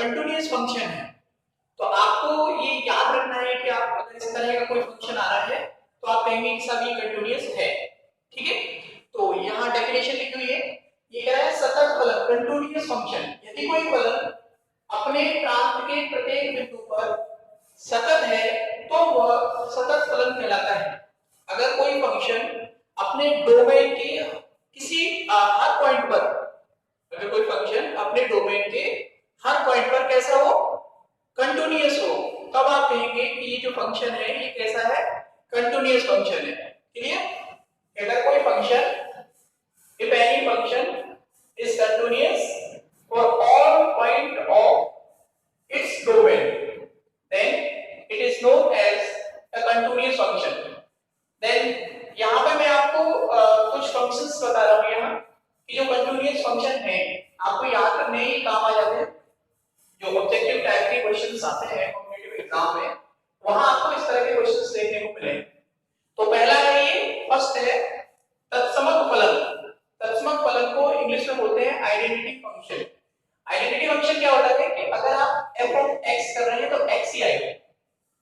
Continuous function है तो आपको ये याद रखना है कि आप अगर इस तरह का कोई फंक्शन आ रहा है तो आप कहेंगे कि सब ये कंटिन्यूअस है। ठीक है, तो यहाँ डेफिनेशन लिखी हुई है, ये कह रहा है सतत फलन कंटिन्यूअस फंक्शन यदि कोई फलन अपने प्रांत के प्रत्येक बिंदु पर सतत है तो वह सतत फलन कहलाता है। अगर कोई फंक्शन अपने डोमेन के किसी हर पॉइंट पर, अगर कोई फंक्शन अपने डोमेन के हर पॉइंट पर कैसा हो, कंटिन्यूअस हो, तब आप कहेंगे कि ये जो फंक्शन है ये कैसा है, कंटिन्यूअस फंक्शन है। क्लियर? अगर कोई function, if any function is continuous for all point of its domain then it is known as a continuous function। then यहाँ पे मैं आपको कुछ फंक्शंस बता रहा हूँ यहाँ कि जो कंटिन्यूअस फंक्शन है आपको याद रखने ही काम आ जाते हैं। जो ऑब्जेक्टिव टाइप के क्वेश्चंस आते हैं कॉम्पिटिटिव एग्जाम में वहां आपको इस तरह के क्वेश्चंस देखने को मिले। तो पहला है, ये फर्स्ट है तत्समक फलन। तत्समक फलन को इंग्लिश में बोलते हैं आइडेंटिटी फंक्शन। आइडेंटिटी फंक्शन क्या होता है कि अगर आप f ऑफ x कर रहे हैं तो x ही आएगा।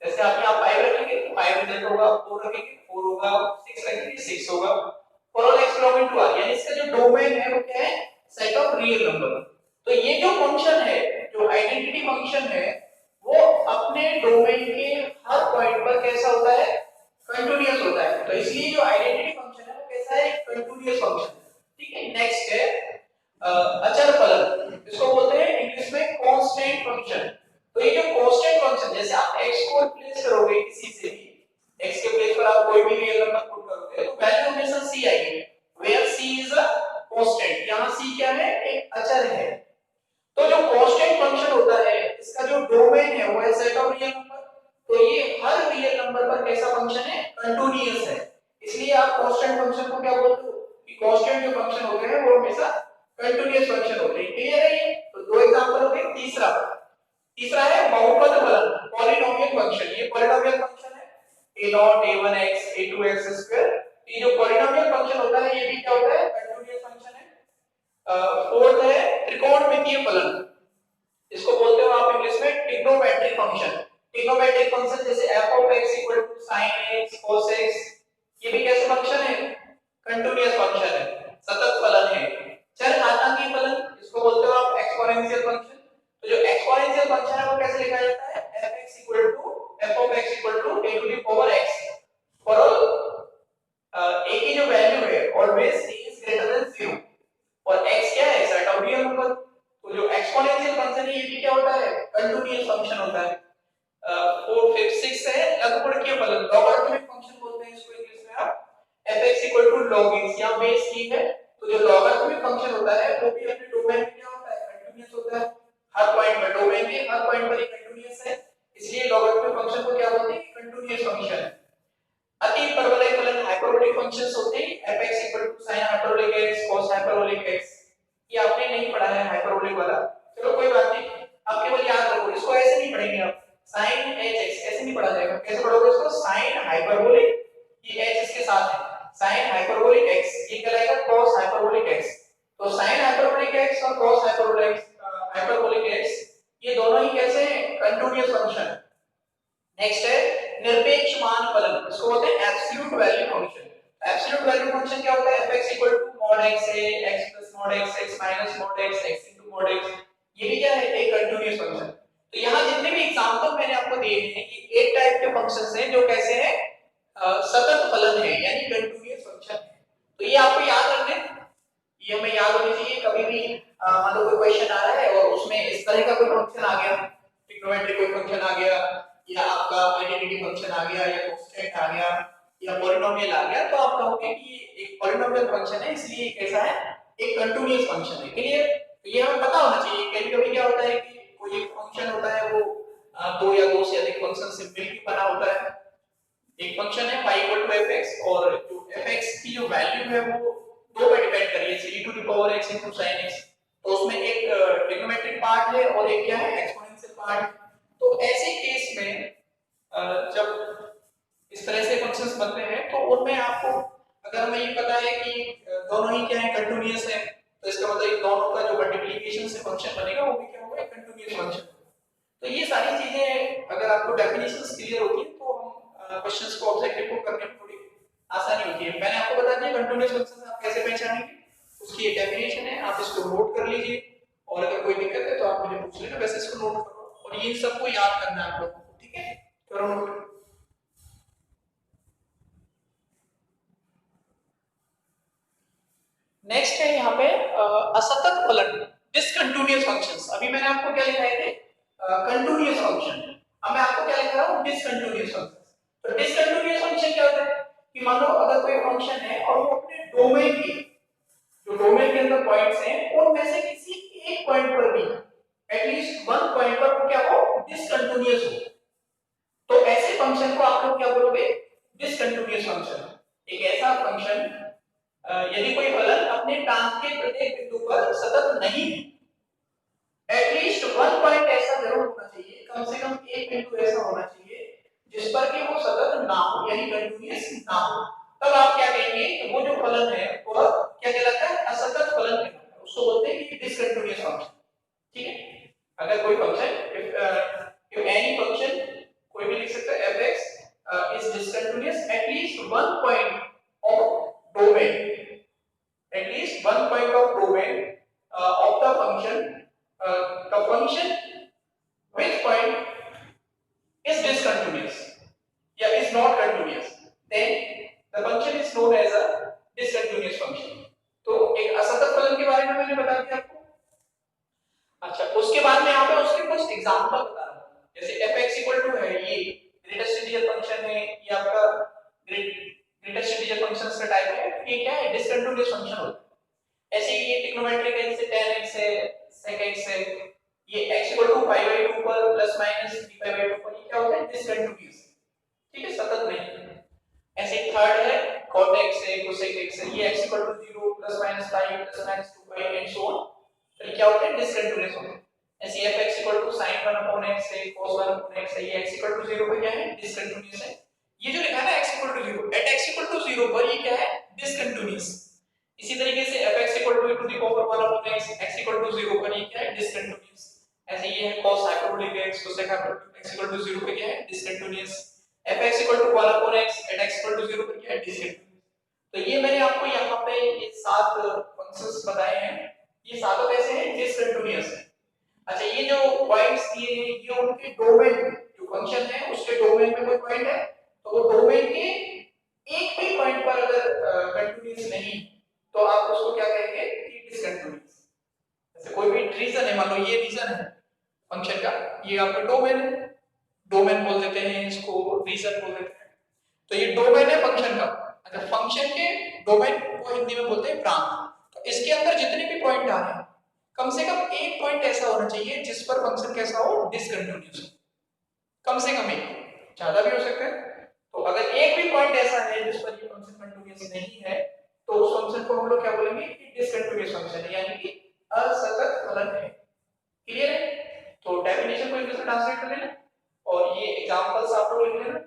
जैसे आप यहाँ 5 रखेंगे तो 5 रिजल्ट होगा, 4 रखेंगे 4 होगा, 6 रखेंगे 6 होगा। For all x belonging to r, यानी इसका जो डोमेन है वो क्या है, सेट ऑफ रियल नंबर। तो ये जो फंक्शन है, जो आइडेंटिटी फंक्शन है, वो अपने डोमेन के हर पॉइंट पर कैसा होता है, कंटीन्यूअस होता है। तो इसलिए जो आइडेंटिटी फंक्शन है वो कैसा है, कंटीन्यूअस फंक्शन। ठीक है, नेक्स्ट है अचर फलन। इसको बोलते हैं इंग्लिश में कांस्टेंट फंक्शन। तो ये जो कांस्टेंट फंक्शन, जैसे आप x को रिप्लेस करोगे किसी से भी, x के प्लेस पर आप कोई भी रियल नंबर पुट करोगे तो वैल्यू हमेशा c आएगी, where c is a constant. यहां c क्या है, एक अचर है। तो जो कांस्टेंट फंक्शन होता है इसका जो डोमेन है वो है सेट ऑफ रियल नंबर। तो ये हर रियल नंबर पर कैसा फंक्शन है, कंटीन्यूअस है। इसलिए आप कांस्टेंट फंक्शन को क्या बोलते हो कि कांस्टेंट जो फंक्शन होते हैं वो हमेशा कंटीन्यूअस फंक्शन होते हैं। क्लियर है ये? तो दो एग्जांपल हो गए। तीसरा है बहुपद फलन, पॉलिनोमियल फंक्शन। ये पॉलिनोमियल फंक्शन है a0 a1x a2x स्क्वायर। ये जो पॉलिनोमियल फंक्शन होता है ये भी क्या होता है, कंटीन्यूअस फंक्शन है। फोर्थ है त्रिकोणमितीय फलन। इसको बोलते हो आप इंग्लिश में ट्रिग्नोमेट्रिक फंक्शन। ट्रिग्नोमेट्रिक फंक्शन जैसे f of x sin x cos x, ये भी कैसे फंक्शन है, कंटीन्यूअस फंक्शन है, सतत फलन है। चरघातांकी फलन, इसको बोलते हो आप एक्सपोनेंशियल फंक्शन। तो जो एक्सपोनेंशियल फंक्शन है वो कैसे लिखा जाता है, fx f of x a to the power x for all a की जो वैल्यू है always c is greater than 0 और x क्या है, सेट ऑफ रियल नंबर। तो जो एक्सपोनेंशियल फंक्शन है ये भी क्या होता है, कंटीन्यूअस फंक्शन होता है। 4 5 6 है लघुगणकीय फलन, लॉगरिथमिक फंक्शन बोलते हैं इसको इंग्लिश में आप। fx log x, या बेस की है। तो जो लॉगरिथमिक फंक्शन होता है वो भी अपने डोमेन में क्या होता है, कंटीन्यूअस होता है। हर पॉइंट पर, डोमेन के हर पॉइंट पर ये कंटीन्यूअस है, इसलिए लॉगरिथमिक फंक्शन को क्या बोलते हैं, कंटीन्यूअस फंक्शन है। अति परवलय फलन हाइपरबोलिक फंक्शंस होते हैं, fx sin hyperbolic x cos hyperbolic x। ये आपने नहीं पढ़ा है हाइपरबोलिक वाला, चलो कोई बात नहीं, आप केवल याद रखो। इसको ऐसे नहीं पढ़ेंगे आप, sin hx ऐसे नहीं पढ़ा जाएगा। कैसे पढ़ोगे इसको, sin हाइपरबोलिक, ये h इसके साथ है, sin हाइपरबोलिक x, ये कहलाएगा cos हाइपरबोलिक x। तो sin हाइपरबोलिक x और cos हाइपरबोलिक x ये दोनों ही कैसे हैं, कंटीन्यूअस फंक्शन। नेक्स्ट है निरपेक्ष मान फलन, इसको बोलते हैं absolute value function. Absolute value function क्या होता है, fx mod x a x plus mod x x minus mod x x into mod x, ये भी क्या है, एक कंटीन्यूअस फंक्शन। तो यहाँ जितने भी एग्जांपल मैंने आपको दिए हैं ये एक टाइप के फंक्शंस हैं जो कैसे हैं, सतत फलन है, यानी कंटीन्यूअस फंक्शन है। तो ये आपको याद रखने, ये हमें याद होनी चाहिए। कभी भी मान लो कोई क्वेश्चन आ रहा है और उसमें इस तरह का कोई फंक्शन आ गया, ट्रिग्नोमेट्रिक कोई फंक्शन आ गया, या आपका आइडेंटिटी फंक्शन आ गया, या कांस्टेंट आ गया, या पॉलिनोमियल आ गया, तो आप कहोगे कि ये एक पॉलिनोमियल फंक्शन है, इसलिए ये कैसा है, एक कंटीन्यूअस फंक्शन है। क्लियर? तो ये हमें पता होना चाहिए। कभी-कभी क्या होता है कि कोई एक फंक्शन होता है वो दो या दो से अधिक फंक्शन से मिलकर बना होता है। एक फंक्शन है y fx और जो fx की जो वैल्यू है वो दो पे डिपेंड कर रही है, e to the power x into sin x। तो उसमें एक ट्रिग्नोमेट्रिक पार्ट है और एक क्या है, एक्सपोनेंशियल पार्ट। तो ऐसे केस में जब इस तरह से फंक्शंस बनते हैं तो उनमें आपको अगर हमें ये पता है कि दोनों ही क्या है, कंटीन्यूअस है, तो इसका मतलब दोनों का जो मल्टीप्लिकेशन से फंक्शन बनेगा वो भी क्या होगा, कंटीन्यूअस फंक्शन। तो ये सारी चीजें अगर आपको डेफिनेशंस क्लियर होती है तो हम क्वेश्चंस को ऑब्जेक्टिव को करने में थोड़ी आसानी होती है। मैंने आपको बता दिया कंटीन्यूअस फंक्शन आप कैसे पहचानेंगे, उसकी ये डेफिनेशन है, आप इसको नोट कर लीजिए और अगर कोई दिक्कत है तो आप मुझे पूछ लेना, वैसे इसको नोट करो और ये सबको याद करना है आप लोगों को, ठीक है? करो नोट। नेक्स्ट है यहाँ पे असतत फलन, डिसकंटीन्यूअस फंक्शंस। अभी मैंने आपको क्या लिखाए थे? Continuous function. अब मैं आपको क्या लिख रहा हूँ? Discontinuous function. तो डिसकंटीन्यूअस फंक्शन क्या होता है कि मान लो अगर कोई फंक्शन है और वो अपने डोमेन की, जो डोमेन के अंदर पॉइंट्स हैं उनमें से किसी एक पॉइंट पर भी एटलीस्ट वन पॉइंट पर वो क्या हो? डिसकंटीन्यूअस हो, तो ऐसे फंक्शन को आप लोग क्या बोलोगे? Discontinuous function. एक ऐसा फंक्शन यदि कोई फलन अपने टांग के प्रत्येक बिंदु पर सतत नहीं है, एटलीस्ट वन पॉइंट ऐसा जरूर होना चाहिए, कम से कम एक बिंदु ऐसा होना चाहिए जिस पर कि वो सतत ना हो, यानी कंटीन्यूअस ना हो, तब आप क्या कहेंगे कि वो जो फलन है वह क्या कहलाता है? असतत फलन कहलाता है, उसको बोलते हैं कि डिसकंटीन्यूअस फंक्शन। ठीक है? अगर कोई फंक्शन if any function, कोई भी लिख सकता है fx is discontinuous at least one point of domain, at least one point of domain of the function, the function which point is discontinuous या is not continuous, then the function is known as a discontinuous function। तो एक असतत फलन के बारे में मैंने बता दिया आपको। अच्छा, उसके बाद में यहाँ पे उसके कुछ एग्जांपल बता रहा हूँ, जैसे fx इक्वल टू है, ये ग्रेटेस्ट इंटीजर फंक्शन है, ये आपका ग्रेटेस्ट इंटीजर फंक्शंस का टाइप है, ये क्या है? डिसकंटीन्यूअस फंक्शन होता है। ऐसे ही ये ट्रिग्नोमेट्रिक है, जैसे tan x है, sec x है, ये x equal to pi by 2 पर प्लस माइनस 3 पाई बाय 2 पर, ये क्या होता है? डिसकंटीन्यूअस, ठीक है, सतत नहीं। ऐसे थर्ड है cot x है, cosec x है, ये x equal to 0 plus minus pi plus minus 2 pi and so on, तो क्या होते हैं? डिसकंटीन्यूअस होते हैं। ऐसे fx equal to sin 1 upon x है, cos 1 अपॉन x है, ये x इक्वल टू 0 पर क्या है? डिसकंटीन्यूअस है। ये जो लिखा है ना x equal to 0, at x equal to 0 पर ये क्या है? डिसकंटीन्यूअस। इसी तरीके से fx equal to e to the power 1 upon x, x equal to 0 पर ये क्या है? डिसकंटीन्यूअस। ऐसे ये है cos hyperbolic x, cosec hyperbolic x equal to 0 पे क्या है? Discontinuous. fx equal to 1 upon x, at x equal to 0 पर क्या है? डिसकंटीन्यूअस। तो ये मैंने आपको यहाँ पे ये 7 फंक्शंस बताए हैं, ये सातों कैसे हैं? डिसकंटीन्यूअस है। अच्छा, ये जो पॉइंट्स दिए हैं ये उनके डोमेन, जो फंक्शन है उसके डोमेन में कोई पॉइंट है, तो वो डोमेन के एक भी पॉइंट पर अगर कंटीन्यूअस नहीं तो आप उसको क्या कहेंगे? कि डिसकंटीन्यूअस। जैसे कोई भी रीजन है, मान लो ये रीजन है फंक्शन का, ये आपका डोमेन है, डोमेन बोल देते हैं इसको, रीजन बोल देते हैं, तो ये डोमेन है फंक्शन का। अच्छा, फंक्शन के डोमेन को हिंदी में बोलते हैं प्रांत। तो इसके अंदर जितने भी पॉइंट आ रहे हैं, कम से कम एक पॉइंट ऐसा होना चाहिए जिस पर फंक्शन कैसा हो? डिसकंटीन्यूअस हो, कम से कम एक, ज्यादा भी हो सकता है। तो अगर एक भी पॉइंट ऐसा है जिस पर ये फंक्शन कंटीन्यूअस नहीं है, तो उस फंक्शन को हम लोग क्या बोलेंगे? कि डिसकंटीन्यूअस फंक्शन है, यानी कि असतत फलन है। क्लियर है? तो डेफिनेशन को इंग्लिश में ट्रांसलेट कर लेना और ये एग्जांपल्स आप लोग लिख लेना,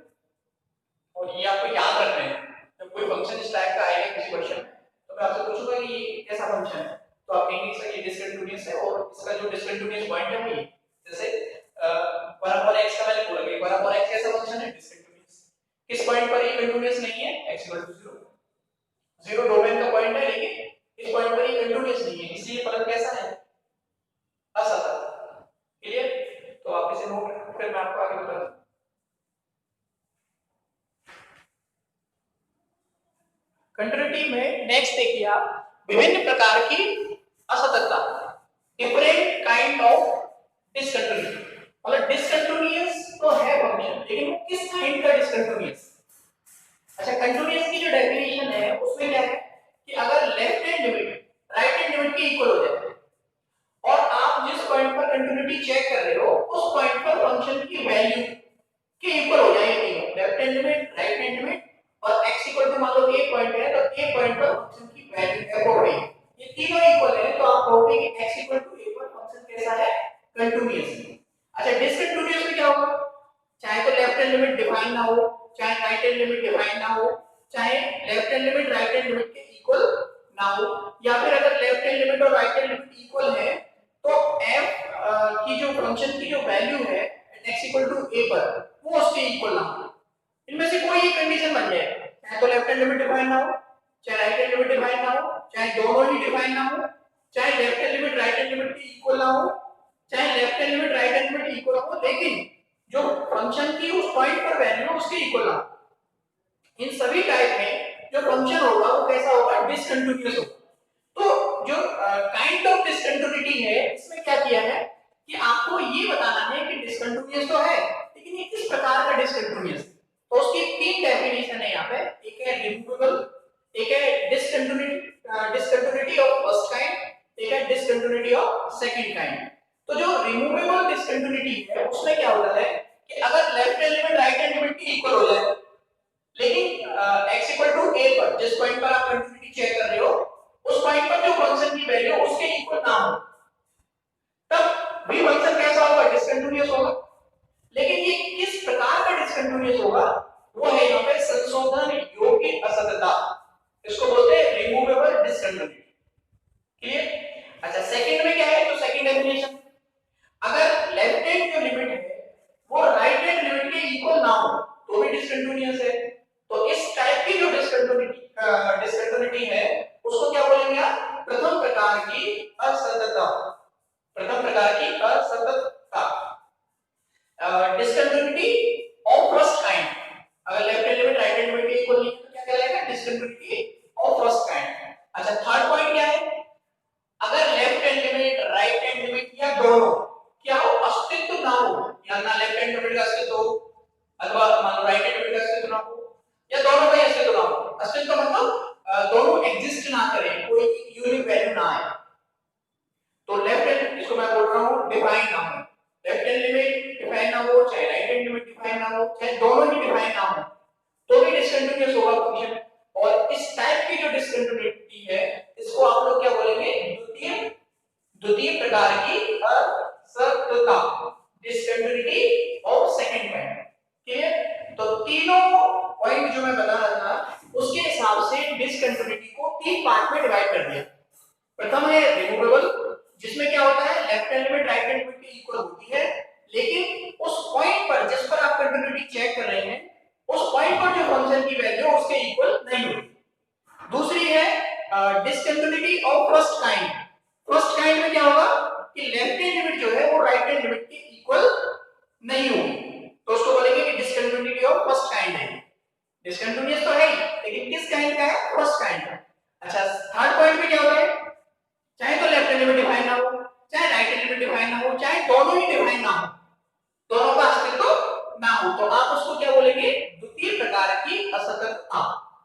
और ये आपको याद रखना है। जब कोई फंक्शन इस टाइप का आएगा किसी क्वेश्चन में, तो मैं आपसे पूछूंगा कि ये कैसा फंक्शन है, तो आप कहेंगे सर ये डिसकंटीन्यूअस है और इसका जो डिसकंटीन्यूअस पॉइंट है वो ये, जैसे 1 अपॉन x का मैंने बोला कि 1 अपॉन x कैसा फंक्शन है? डिसकंटीन्यूअस। किस पॉइंट पर ये कंटीन्यूअस नहीं है? x इक्वल टू 0, 0 डोमेन का पॉइंट है, लेकिन इस पॉइंट पर ये कंटीन्यूअस नहीं है, इसलिए फलन कैसा है? असतत। क्लियर? तो आप इसे नोट रखें, फिर मैं आपको आगे बताऊंगा। कंटिन्यूटी में नेक्स्ट देखिए आप, विभिन्न प्रकार की असततता, डिफरेंट काइंड ऑफ डिसकंटिन्यूटी। मतलब डिसकंटिन्यूअस तो है फंक्शन, लेकिन वो किस काइंड का डिसकंटिन्यूअस? अच्छा, कंटिन्यूअस की जो डेफिनेशन है उसमें क्या है कि अगर left hand limit right hand limit के इक्वल हो जाए और आप जिस पॉइंट पर कंटिन्यूटी चेक कर रहे हो उस पॉइंट पर फंक्शन की वैल्यू के इक्वल हो जाए, left hand limit, right hand limit, और x इक्वल टू मान लो a पॉइंट है, तो a पॉइंट पर फंक्शन की वैल्यू f ऑफ a, ये तीनों इक्वल है, तो आप कहोगे कि x इक्वल टू a पर फंक्शन कैसा है? कंटीन्यूअस। अच्छा, डिसकंटीन्यूअस में क्या होगा? चाहे तो लेफ्ट हैंड लिमिट डिफाइन ना हो, चाहे राइट हैंड लिमिट डिफाइन ना हो, चाहे left hand limit right hand limit के इक्वल ना हो, या फिर अगर लेफ्ट हैंड लिमिट और राइट हैंड लिमिट इक्वल है तो f की जो फंक्शन की जो वैल्यू है x इक्वल टू a पर वो उसके इक्वल ना हो, इनमें से कोई एक कंडीशन बन जाए, चाहे तो लेफ्ट हैंड लिमिट डिफाइन ना हो, चाहे राइट हैंड लिमिट डिफाइन ना हो, चाहे दोनों ही डिफाइन ना हो, चाहे left hand limit right hand limit के इक्वल ना हो, चाहे left hand limit right hand limit equal हो, लेकिन जो फंक्शन की उस पॉइंट पर वैल्यू है उसके इक्वल ना हो। इन सभी टाइप में जो फंक्शन होगा वो कैसा होगा, डिसकंटीन्यूअस होगा। तो जो काइंड ऑफ डिसकंटिन्यूटी है इसमें क्या किया है कि आपको ये बताना है कि डिसकंटिन्यूअस तो है लेकिन ये किस प्रकार का डिसकंटिन्यूअस। तो उसकी तीन डेफिनेशन है यहाँ पे, एक है रिमूवेबल, एक है डिसकंटिन्यूटी ऑफ फर्स्ट काइंड, एक है डिसकंटिन्यूटी ऑफ सेकंड काइंड। तो जो रिमूवेबल डिसकंटिन्यूटी है उसमें क्या होता है कि अगर left hand limit right hand limit की इक्वल हो जाए लेकिन x इक्वल टू a पर जिस पॉइंट पर आप कंटिन्यूटी चेक कर रहे हो उस पॉइंट पर जो फंक्शन की वैल्यू उसके इक्वल ना हो, तब भी फंक्शन कैसा होगा, डिसकंटीन्यूअस होगा। लेकिन ये किस प्रकार का डिसकंटीन्यूअस होगा, वो है यहाँ पे संशोधन योग्य असततता, इसको बोलते हैं रिमूवेबल डिसकंटीन्यूटी। क्लियर? अच्छा, सेकंड में क्या है, तो सेकंड डेफिनेशन, अगर लेफ्ट हैंड जो लिमिट है वो राइट हैंड लिमिट के इक्वल ना हो तो भी डिसकंटीन्यूअस है। तो इस टाइप की जो डिसकंटीन्यूटी है उसको क्या बोलेंगे आप, प्रथम प्रकार की असततता, प्रथम प्रकार की असततता, डिसकंटीन्यूटी ऑफ फर्स्ट काइंड। अगर left hand limit right hand limit के इक्वल नहीं है तो क्या कहलाएगा, डिसकंटीन्यूटी ऑफ फर्स्ट काइंड। अच्छा, थर्ड पॉइंट क्या है, अगर left hand limit right hand limit या दोनों क्या हो, अस्तित्व ना हो, या ना लेफ्ट हैंड लिमिट का अस्तित्व हो अथवा मान लो राइट हैंड लिमिट का अस्तित्व ना हो, या दोनों का ही अस्तित्व ना हो। अस्तित्व मतलब दोनों एग्जिस्ट ना करें, कोई यूनिक वैल्यू ना आए। तो लेफ्ट हैंड, इसको मैं बोल रहा हूं डिफाइन ना हो, लेफ्ट हैंड लिमिट डिफाइन ना हो, चाहे राइट हैंड लिमिट डिफाइन ना हो, चाहे दोनों ही डिफाइन ना हो, तो भी डिसकंटीन्यूअस होगा फंक्शन। और इस टाइप की जो डिसकंटीन्यूटी है इसको आप लोग क्या बोलेंगे, द्वितीय प्रकार की असततता, डिसकंटीन्यूटी ऑफ सेकंड काइंड। क्लियर? तो तीनों पॉइंट जो मैं बता रहा था उसके हिसाब से डिसकंटीन्यूटी को तीन पार्ट में डिवाइड कर दिया। प्रथम है रिमूवेबल, जिसमें क्या होता है, left hand limit right hand limit के इक्वल होती है लेकिन उस पॉइंट पर जिस पर आप कंटिन्यूटी चेक कर रहे हैं उस पॉइंट पर जो फंक्शन की वैल्यू उसके इक्वल नहीं होती। दूसरी है discontinuity of first kind. First kind में क्या होगा कि लेफ्ट हैंड लिमिट जो है वो राइट हैंड लिमिट के इक्वल नहीं होगी, तो उसको बोलेंगे कि डिसकंटिन्यूटी ऑफ फर्स्ट काइंड है। डिसकंटिन्यूअस तो है ही लेकिन किस काइंड का है, फर्स्ट काइंड का। अच्छा, थर्ड पॉइंट में क्या होता है, चाहे तो लेफ्ट हैंड लिमिट डिफाइन ना हो, चाहे राइट हैंड लिमिट डिफाइन ना हो, चाहे दोनों ही डिफाइन ना हो, दोनों का अस्तित्व ना हो, तो आप उसको क्या बोलेंगे, द्वितीय प्रकार की असततता,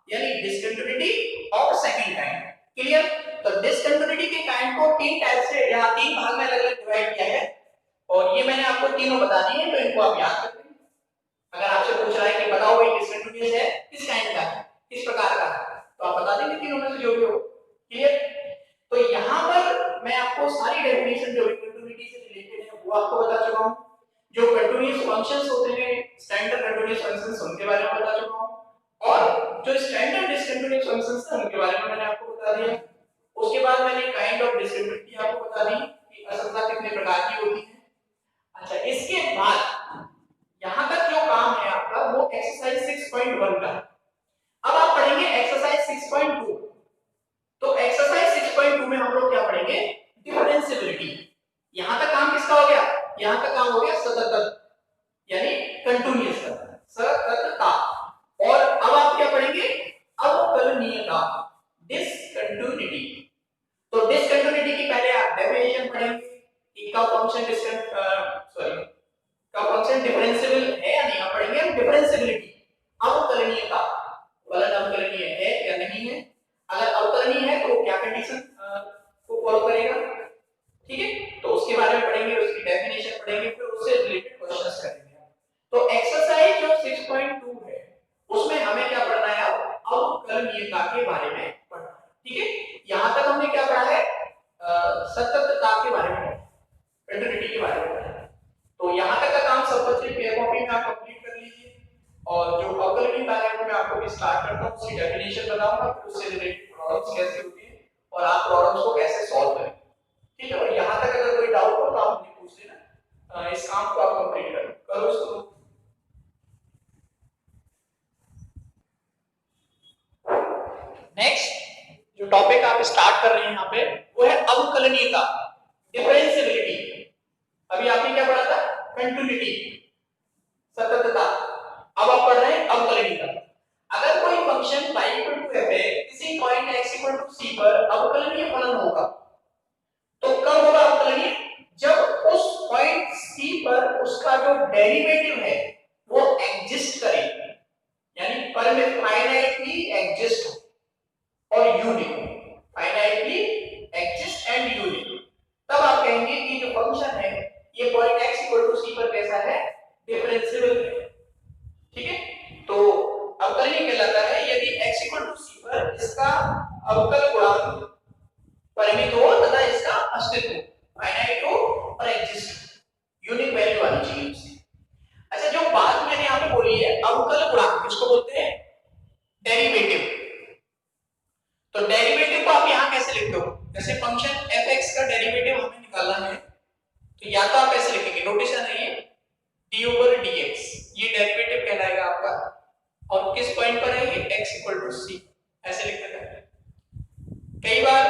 यानी discontinuity of second kind. Clear? तो डिसकंटिन्यूटी के काइंड को तीन टाइप से या तीन भाग में अलग-अलग डिवाइड किया है और ये मैंने आपको तीनों बता दी है, तो इनको आप याद कर लें। अगर आपसे पूछ रहा है कि बताओ भाई डिसकंटिन्यूअस है किस काइंड का है, किस प्रकार का है, तो आप बता देंगे तीनों में से जो भी हो। क्लियर? तो यहां पर मैं आपको सारी डेफिनेशन जो कंटिन्यूटी से रिलेटेड है वो आपको बता चुका हूं। जो कंटीन्यूअस फंक्शंस होते हैं, स्टैंडर्ड कंटीन्यूअस फंक्शंस, उनके बारे में बता चुका हूं और जो स्टैंडर्ड डिसकंटीन्यूअस फंक्शंस हैं उनके बारे में मैंने आपको बता दिया। उसके बाद मैंने काइंड ऑफ डिसकंटीन्यूटी आपको बता दी कि असततता कितने प्रकार की होती है। अच्छा, इसके बाद यहां तक जो काम है आपका वो एक्सरसाइज 6.1 का। अब आप पढ़ेंगे एक्सरसाइज 6.2। तो एक्सरसाइज 6.2 में हम लोग क्या पढ़ेंगे, डिफरेंशिएबिलिटी। यहां तक काम किसका हो गया, यहां तक काम हो गया सतत, यानी कंटीन्यूअस का सततता। और अब आप क्या पढ़ेंगे, अवकलनीयता, डिसकंटिन्यूटी। तो डिसकंटिन्यूटी की पहले आप डेफिनेशन पढ़ेंगे कि का फंक्शन डिफरेंशिएबल है या नहीं, आप पढ़ेंगे हम डिफरेंशिएबिलिटी। अवकलनीयता, फलन अवकलनीय है या नहीं है, अगर अवकलनीय है तो क्या कंडीशन को फॉलो करेगा, ठीक है, तो उसके बारे में पढ़ेंगे, उसकी डेफिनेशन पढ़ेंगे, फिर उससे रिलेटेड क्वेश्चंस करेंगे। तो एक्सरसाइज जो 6.2 है उसमें हमें क्या पढ़ना है, अवकलनीयता के बारे में पढ़ना, ठीक है। यहां तक हमने क्या पढ़ा है, सततता के बारे में, कंटिन्यूटी के बारे में। तो यहां तक का काम सब बच्चे पेयर कॉपी में आप कंप्लीट कर लीजिए और जो अवकलनीयता है वो मैं आपको स्टार्ट करता हूं, उसकी डेफिनेशन बताऊंगा, फिर उससे रिलेटेड प्रॉब्लम्स कैसे होती है और आप प्रॉब्लम्स को कैसे सॉल्व करें, ठीक है। और यहां तक अगर कोई काम को आप कंप्लीट करो इसको। नेक्स्ट जो टॉपिक आप स्टार्ट कर रहे हैं यहाँ पे वो है अवकलनीयता, डिफरेंशिएबिलिटी। अभी आपने क्या पढ़ा था? कंटिन्यूटी, सततता। अब आप पढ़ रहे हैं अवकलनीयता। अगर कोई फंक्शन y = f है, किसी पॉइंट x = c पर अवकलनीय फलन होगा, तो कब होगा अवकलनीय? जब उस पॉइंट c पर उसका जो डेरिवेटिव है वो एग्जिस्ट करे, यानी परमिट फाइनाइटली एग्जिस्ट हो और unique, finitely exist and unique, तब आप कहेंगे कि जो फंक्शन है ये पॉइंट x = c पर कैसा है? डिफरेंशिएबल है। ठीक है, तो अवकलनीय कहलाता है यदि x = c पर इसका अवकल गुणांक परिमित हो तथा इसका अस्तित्व फाइनाइट हो और एग्जिस्ट, यूनिक वैल्यू आनी चाहिए उससे। अच्छा, जो बात मैंने यहाँ पे बोली है अवकल गुणांक, इसको बोलते हैं डेरिवेटिव। तो डेरिवेटिव को आप यहाँ कैसे लिखते हो? जैसे फंक्शन f(x) का डेरिवेटिव हमें निकालना है, तो या तो आप ऐसे लिखेंगे, नोटेशन है ये d/dx, ये डेरिवेटिव कहलाएगा आपका, और किस पॉइंट पर है ये? x = c, ऐसे लिख देते हैं। कई बार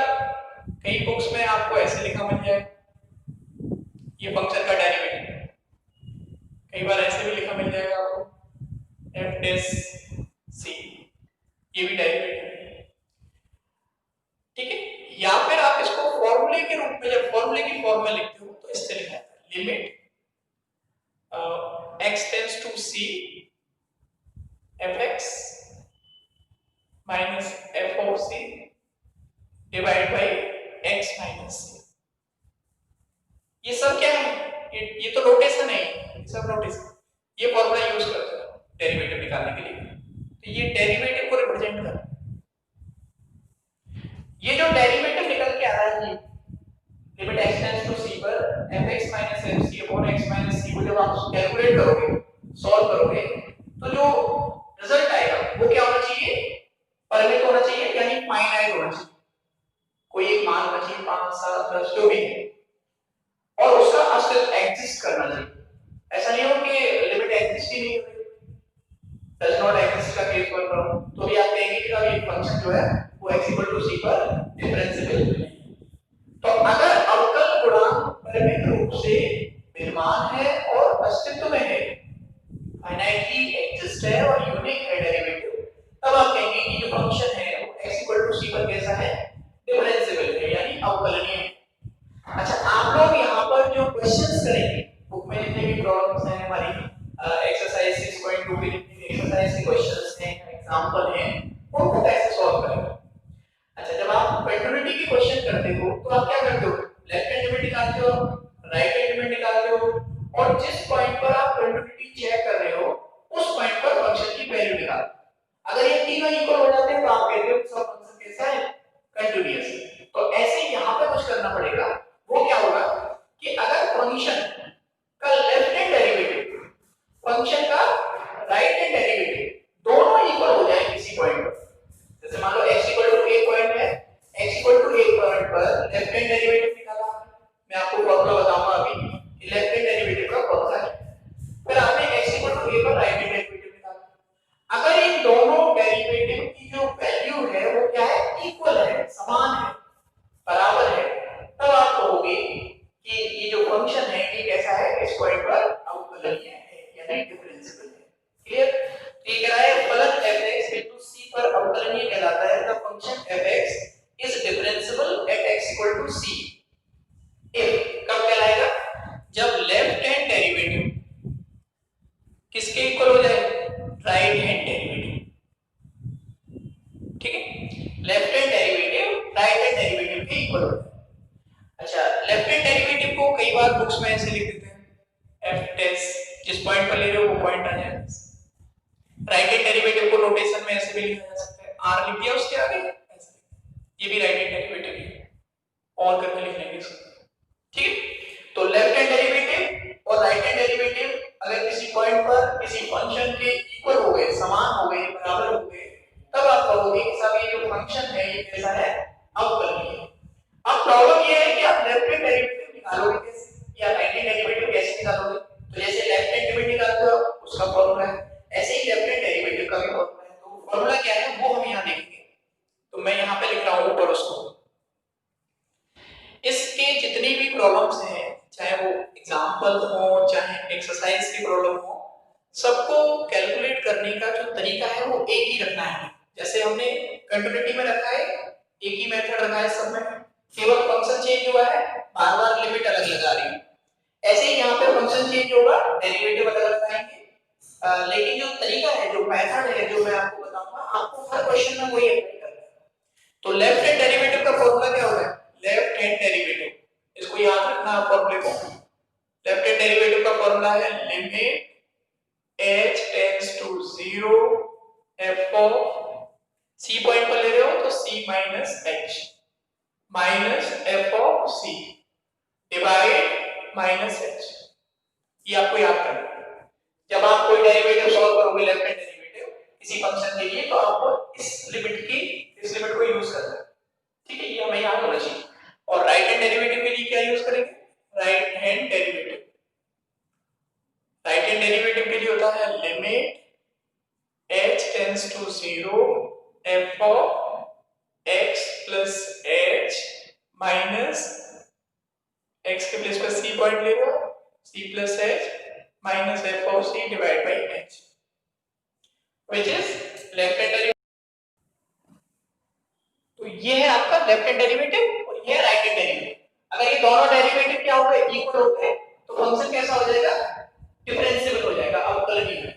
कई बुक्स में आपको ऐसे लिखा मिल जाए ये फंक्शन का डेरिवेटिव, कई बार ऐसे भी लिखा मिल जाएगा आपको f'(c), ये भी डेरिवेटिव है। ठीक है, या फिर आप इसको फॉर्मूले के रूप में, जब फॉर्मूले की फॉर्म में लिखते हो तो इससे लिखा जाता है limit x tends to c f(x) minus f of c divided by x minus c। ये सब क्या है? ये तो नोटेशन है, ये सब नोटेशन, ये फॉर्मूला यूज करते हैं डेरिवेटिव निकालने के लिए। तो ये डेरिवेटिव को रिप्रेजेंट कर, ये जो डेरिवेटिव निकल के आ रहा है limit x tends to c पर f(x minus fc upon x minus c) को जब आप कैलकुलेट करोगे, सॉल्व करोगे, तो जो रिजल्ट आएगा वो क्या होना चाहिए? परिमित होना चाहिए, यानी फाइनाइट होना चाहिए, कोई एक मान होना चाहिए 5 7 10 जो भी है, और उसका अस्तित्व एग्जिस्ट करना चाहिए। ऐसा नहीं हो कि लिमिट एग्जिस्ट ही नहीं हो, डज नॉट एग्जिस्ट का केस बोल रहा हूं, तो भी आप कहेंगे कि ये फंक्शन जो है वो x = c पर डिफरेंशिएबल नहीं। तो अगर अवकल गुणांक परिमित रूप से विद्यमान है और अस्तित्व में है, फाइनाइटली एग्जिस्ट है और यूनिक है डेरिवेटिव, तब आप कहेंगे कि जो फंक्शन है वो x = c पर कैसा है? डिफरेंशिएबल है, यानी अवकलनीय है। अच्छा, आप लोग यहाँ पर जो क्वेश्चंस करेंगे, बुक में जितने भी प्रॉब्लम्स हैं हमारी एक्सरसाइज 6.2 के जितने एक्सरसाइज के क्वेश्चंस हैं, एग्जांपल हैं, उनको कैसे सॉल्व करेंगे? अच्छा, जब आप कंटिन्यूटी के क्वेश्चन करते हो तो आप क्या करते हो? लेफ्ट हैंड लिमिट निकालते हो, राइट हैंड लिमिट निकालते हो, और जिस पॉइंट पर आप कंटिन्यूटी चेक कर रहे हो उस पॉइंट पर फंक्शन की वैल्यू निकालते हो। अगर ये तीनों इक्वल हो जाते हैं तो आप कहते हो कि सब फंक्शन कैसा है? कंटीन्यूअस है। तो ऐसे यहाँ पे कुछ करना पड़ेगा। वो क्या होगा कि अगर फंक्शन का लेफ्ट हैंड डेरिवेटिव, फंक्शन का राइट हैंड डेरिवेटिव दोनों इक्वल हो जाए किसी पॉइंट पर, जैसे मान लो x = a पॉइंट है, x = a पॉइंट पर लेफ्ट हैंड डेरिवेटिव निकाला, मैं आपको फॉर्मूला बताऊंगा अभी कि लेफ्ट हैंड डेरिवेटिव का कौन सा है, फिर आपने x = a पर राइट हैंड डेरिवेटिव निकाला। अगर इन दोनों डेरिवेटिव की जो वैल्यू है वो क्या है? इक्वल है, समान है, बराबर है, तब आप कहोगे कि ये जो फंक्शन है ये कैसा है? इस पॉइंट पर अवकलनीय है, यानी डिफरेंशिएबल है। क्लियर? ये कह रहा है फलन f(x) * c पर अवकलनीय कहलाता है। The function f(x) is differentiable eight x = c। कब कहलाएगा? जब लेफ्ट हैंड डेरिवेटिव किसके इक्वल हो जाए? Right hand derivative. ठीक है, left hand derivative right hand derivative के इक्वल हो जाए। अच्छा, लेफ्ट हैंड डेरिवेटिव को कई बार बुक्स में ऐसे लिख देते हैं f', जिस पॉइंट पर ले रहे हो वो पॉइंट आ जाए। राइट हैंड डेरिवेटिव को नोटेशन में ऐसे भी लिखा जा सकता है, r लिख दिया उसके आगे ऐसे, ये भी राइट हैंड डेरिवेटिव है, और करके लिख लेंगे इसको। ठीक है, तो लेफ्ट हैंड डेरिवेटिव और राइट हैंड डेरिवेटिव अगर किसी पॉइंट पर किसी फंक्शन के इक्वल हो गए, समान हो गए, बराबर हो गए, तब आप कहोगे कि सब ये जो फंक्शन है ये कैसा है? अवकलनीय है। अब प्रॉब्लम ये है कि आप लेफ्ट हैंड डेरिवेटिव निकालोगे कैसे या राइट हैंड डेरिवेटिव कैसे निकालोगे? करने का जो तरीका है वो एक ही रखना है। जैसे हमने कंटिन्यूटी में रखा है, एक ही मेथड रखा है सब में, केवल फंक्शन चेंज हुआ है, बार-बार लिमिट अलग लगा रही है। ऐसे ही यहाँ पे फंक्शन चेंज होगा, डेरिवेटिव अलग लगाएंगे, लेकिन जो तरीका है, जो मेथड है, जो मैं आपको बताऊंगा, आपको हर क्वेश्चन में वही अप्लाई करना है। तो लेफ्ट हैंड डेरिवेटिव का फॉर्मूला क्या होता है? लेफ्ट हैंड डेरिवेटिव, इसको याद रखना फॉर्मूले को। लेफ्ट हैंड डेरिवेटिव का फॉर्मूला है limit h tends to 0 f of c point पर ले रहे हो तो c minus h minus f of c divide minus h। ये आपको याद करना है। जब आप कोई डेरिवेटिव सॉल्व करोगे लेफ्ट हैंड डेरिवेटिव किसी फंक्शन के लिए, तो आपको इस लिमिट को यूज करना है। ठीक है, ये हमें याद होना चाहिए। और राइट हैंड डेरिवेटिव के लिए क्या यूज करेंगे? Right hand derivative. Right hand derivative के लिए होता है limit h tends to 0 f of x plus h minus x के प्लेस पर c पॉइंट ले लो, c plus h minus f of c divide by h, which is left hand derivative. तो ये है आपका लेफ्ट हैंड डेरिवेटिव और ये है राइट हैंड डेरिवेटिव। अगर ये दोनों डेरिवेटिव क्या हो गए? इक्वल हो गए, तो फंक्शन कैसा हो जाएगा? डिफरेंशिएबल हो जाएगा, अवकलनीय है।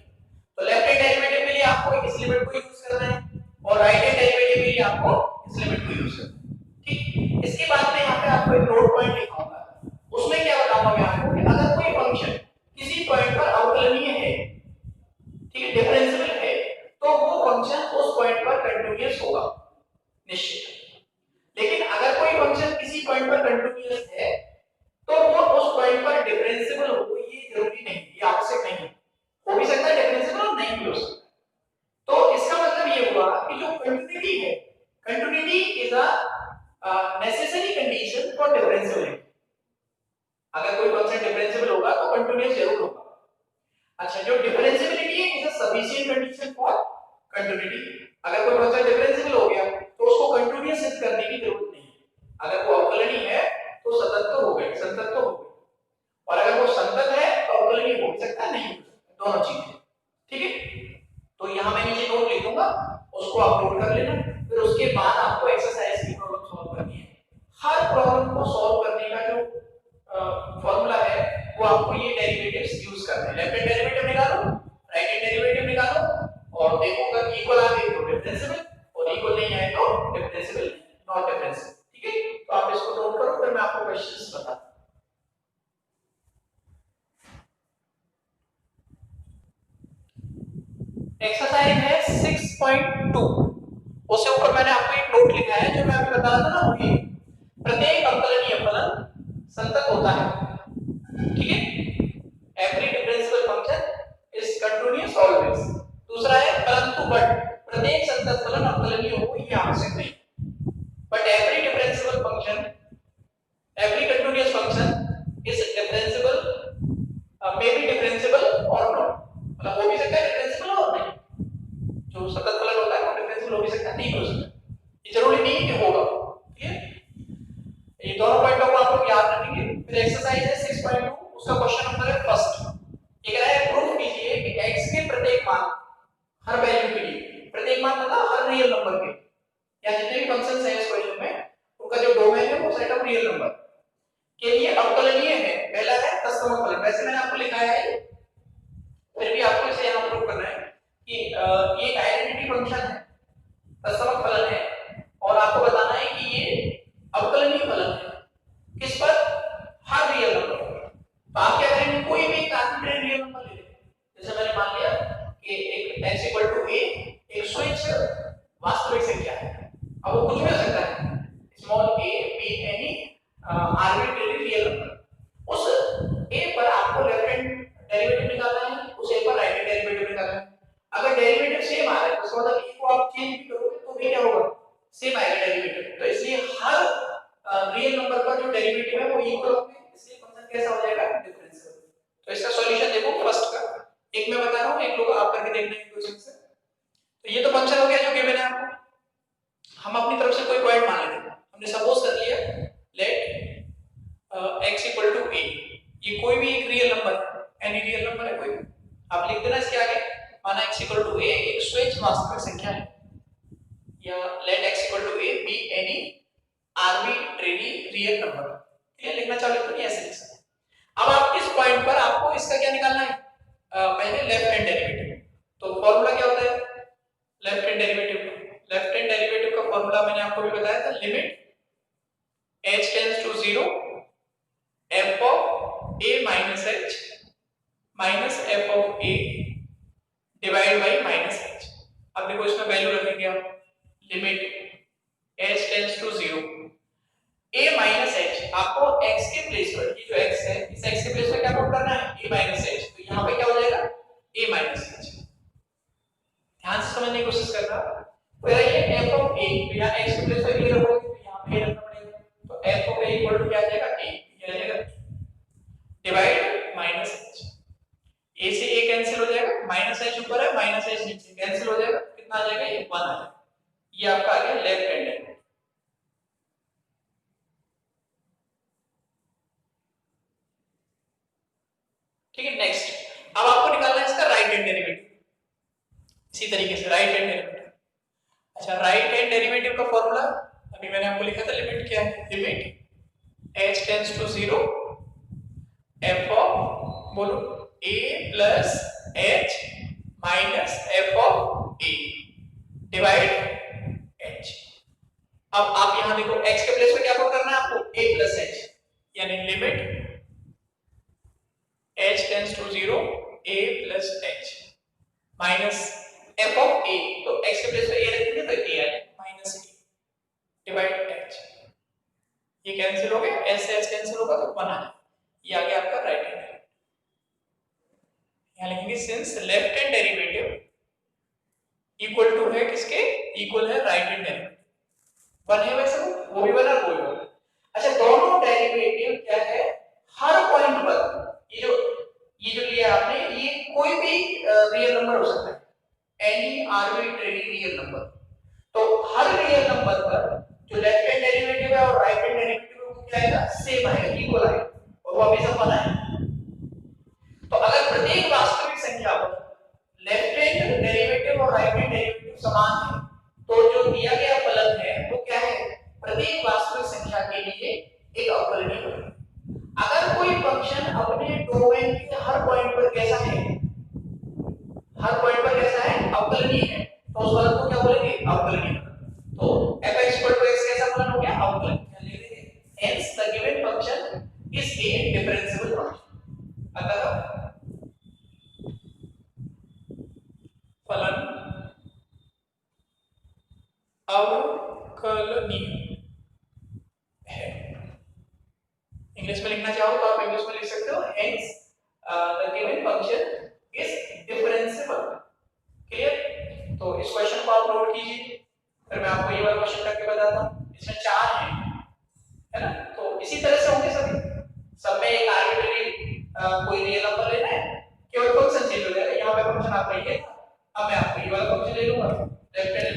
तो लेफ्ट हैंड डेरिवेटिव के लिए आपको इस लिमिट को यूज करना है और राइट हैंड डेरिवेटिव के लिए आपको इस लिमिट को यूज करना है। ठीक, इसके बाद में यहाँ पे आपको एक नोट पॉइंट लिखाऊंगा, उसमें क्या बताऊंगा मैं आपको कि अगर कोई फंक्शन किसी पॉइंट पर अवकलनीय है, ठीक है, डिफरेंशिएबल है, तो वो फंक्शन उस पॉइंट पर कंटीन्यूअस होगा निश्चित। लेकिन अगर कोई फंक्शन किसी पॉइंट पर कंटीन्यूअस है तो वो उस पॉइंट पर डिफरेंशिएबल हो, ये जरूरी नहीं, ये आवश्यक नहीं। हो भी सकता है डिफरेंशिएबल और नहीं भी हो सकता। तो इसका मतलब ये हुआ कि जो कंटिन्यूटी है, continuity is a necessary condition for differentiability. अगर कोई फंक्शन डिफरेंशिएबल होगा तो कंटीन्यूअस जरूर होगा। अच्छा, जो डिफरेंशिएबिलिटी है is a sufficient condition for continuity. अगर कोई फंक्शन डिफरेंशिएबल हो गया तो उसको कंटीन्यूअस सिद्ध करने की जरूरत नहीं है। अगर वो अवकलनीय है तो सतत हो गए, संतत हो गए, और अगर वो संतत है तो अवकलनीय हो सकता है, नहीं हो सकता, दोनों चीजें। ठीक है, तो यहां मैं नीचे नोट लिख दूंगा, उसको आप नोट कर लेना। फिर उसके बाद आपको एक्सरसाइज की प्रॉब्लम सॉल्व करनी है। हर प्रॉब्लम को सॉल्व करने का जो फॉर्मूला है वो आपको ये डेरिवेटिव्स यूज करने हैं। लेफ्ट हैंड डेरिवेटिव निकालो, राइट हैंड डेरिवेटिव निकालो और देखो अगर इक्वल आ गए तो डिफरेंशिएबल, और इक्वल नहीं आए तो डिफरेंशिएबल नॉट डिफरेंशिएबल। ठीक है, तो आप इसको नोट करो, फिर मैं आपको क्वेश्चंस बताता हूं। एक्सरसाइज है 6.2, उससे ऊपर मैंने आपको एक नोट लिखा है जो मैं अभी बता रहा था ना, वही प्रत्येक अवकलनीय फलन संतत होता है। ठीक है, every differentiable function is continuous always. दूसरा है परंतु बट प्रत्येक संतत फलन अवकलनीय हो ये आवश्यक नहीं, but every differentiable function, every continuous function is differentiable, may be differentiable और नॉट, मतलब हो भी सकता है डिफरेंशिएबल और नहीं। जो सतत फलन होता है वो डिफरेंशिएबल हो भी सकता है, नहीं हो सकता, ये जरूरी नहीं कि होगा। ठीक है, ये दोनों पॉइंटों को आप लोग याद रखेंगे। फिर एक्सरसाइज है 6.2, उसका क्वेश्चन नंबर है फर्स्ट। ये कह रहा है प्रूफ कीजिए कि x के प्रत्येक मान, हर वैल्यू के लिए, प्रत्येक मान मतलब हर रियल नंबर के, या जितने भी फंक्शंस हैं इस क्वेश्चन में, उनका जो डोमेन है वो सेट ऑफ रियल नंबर के लिए अवकलनीय है। पहला है तत्समक फलन, वैसे मैंने आपको लिखा है, फिर भी आपको इसे यहां प्रूव करना है कि ये एक आइडेंटिटी फंक्शन है, तत्समक फलन है, और आपको बताना है कि ये अवकलनीय फलन है किस पर? हर रियल नंबर पर। तो आप क्या करेंगे, कोई भी एक आर्बिट्रेरी रियल नंबर ले लेंगे। जैसे मैंने मान लिया कि एक x = a एक स्विच वास्तविक संख्या है, अब वो कुछ भी हो सकता है, small a b any arbitrary real number. उस a पर आपको लेफ्ट हैंड डेरिवेटिव निकालना है, उस a पर राइट हैंड डेरिवेटिव निकालना है। अगर डेरिवेटिव सेम आ रहा है तो इसका मतलब a को आप चेंज भी करोगे तो भी क्या होगा, सेम आएगा डेरिवेटिव। तो इसलिए हर रियल नंबर का जो डेरिवेटिव है वो इक्वल होंगे, इसलिए फंक्शन कैसा हो जाएगा, डिफरेंशिएबल। तो इसका सॉल्यूशन देखो फर्स्ट का, एक मैं बता रहा हूं, एक लोग आप करके देखना है क्वेश्चन से। तो ये तो फंक्शन हो गया जो गिवन है आपको। हम अपनी तरफ से कोई पॉइंट मान लेते हैं, हमने सपोज कर लिया लेट x = a, ये कोई भी एक रियल नंबर है, एनी रियल नंबर है कोई, आप लिख देना इसके आगे, माना x इक्वल टू a एक स्वेच्छ वास्तविक संख्या है, या let x equal to a be any arbitrary real number. ये लिखना चाहो तो नहीं ऐसे लिख सकते। अब आप इस पॉइंट पर आपको इसका क्या निकालना है, पहले लेफ्ट हैंड डेरिवेटिव। तो फॉर्मूला क्या होता है लेफ्ट हैंड डेरिवेटिव का? लेफ्ट हैंड डेरिवेटिव का फॉर्मूला मैंने आपको भी बताया था, limit h tends to 0 f of a minus h minus f of a divide by minus h। अब देखो इसमें वैल्यू रखेंगे आप, limit h tends to 0 a minus h, आपको x के प्लेस पर, ये जो x है इस x के प्लेस पर क्या पुट करना है, a माइनस h। तो यहाँ पे क्या हो जाएगा a माइनस h। ध्यान से समझने की कोशिश करना। तो ये f ऑफ a, तो यहाँ x के प्लेस पर a रखोगे तो यहाँ पे a रखना पड़ेगा। तो f of a equal to क्या आ जाएगा a, ये आ जाएगा डिवाइड माइनस h। a से a कैंसिल हो जाएगा, माइनस h ऊपर है माइनस h नीचे कैंसिल हो जाएगा, कितना आ जाएगा ये 1 आ जाएगा। ये आपका आ गया लेफ्ट हैंड है। ठीक है, नेक्स्ट अब आपको निकालना है इसका राइट हैंड डेरिवेटिव। इसी तरीके से राइट हैंड डेरिवेटिव। अच्छा, राइट हैंड डेरिवेटिव का फॉर्मूला अभी मैंने आपको लिखा था, लिमिट क्या है, limit h tends to 0 f of बोलो a plus h minus f of a divide h। अब आप यहां देखो x के प्लेस पे क्या पुट करना है आपको, a प्लस h, यानी limit h tends to 0 a plus h minus f of a, तो x के प्लेस पे a रखेंगे तो a आएगा माइनस a डिवाइड h। ये कैंसिल हो गया, s से h कैंसिल होगा तो 1 आ जाएगा। ये आ गया आपका राइट हैंड। यहां लिखेंगे since left hand derivative equal to है किसके, इक्वल है राइट हैंड डेरिवेटिव। 1 है वैसे वो भी 1 और वो भी 1। अच्छा, दोनों डेरिवेटिव क्या है, हर पॉइंट पर ये जो लिया आपने, ये कोई भी रियल नंबर हो सकता है, एनी आर्बिट्रेरी रियल नंबर। तो हर रियल नंबर पर जो लेफ्ट हैंड डेरिवेटिव है और राइट हैंड डेरिवेटिव क्या आएगा, सेम आएगा, इक्वल आएगा, और वो हमेशा 1 आएगा। तो अगर प्रत्येक वास्तविक संख्या पर लेफ्ट हैंड डेरिवेटिव और राइट हैंड डेरिवेटिव समान है, तो जो दिया गया फलन है वो क्या है, प्रत्येक वास्तविक संख्या के लिए एक अवकलनीय है। अगर कोई फंक्शन अपने डोमेन के हर पॉइंट पर कैसा है, हर पॉइंट पर कैसा है, अवकलनीय है, तो उस फलन को क्या बोलेंगे, अवकलनीय। तो f(x) कैसा फलन हो गया, अवकलनीय लिख देंगे। Hence the given function is a differentiable function। अगर फलन अवकलनीय है, इंग्लिश में लिखना चाहो तो आप इंग्लिश में लिख सकते हो, hence the given function is differentiable। Clear? तो इस क्वेश्चन को आप नोट कीजिए, फिर मैं आपको ये वाला क्वेश्चन करके बताता हूं। इसमें 4 हैं, है ना, तो इसी तरह से होंगे सभी, सब में एक आर्बिट्रेरी कोई रियल नंबर लेना है, केवल फंक्शन चेंज हो जाएगा। यहां पे फंक्शन आपका ये था, अब मैं आपको ये वाला फंक्शन ले लूंगा, लेफ्ट हैंड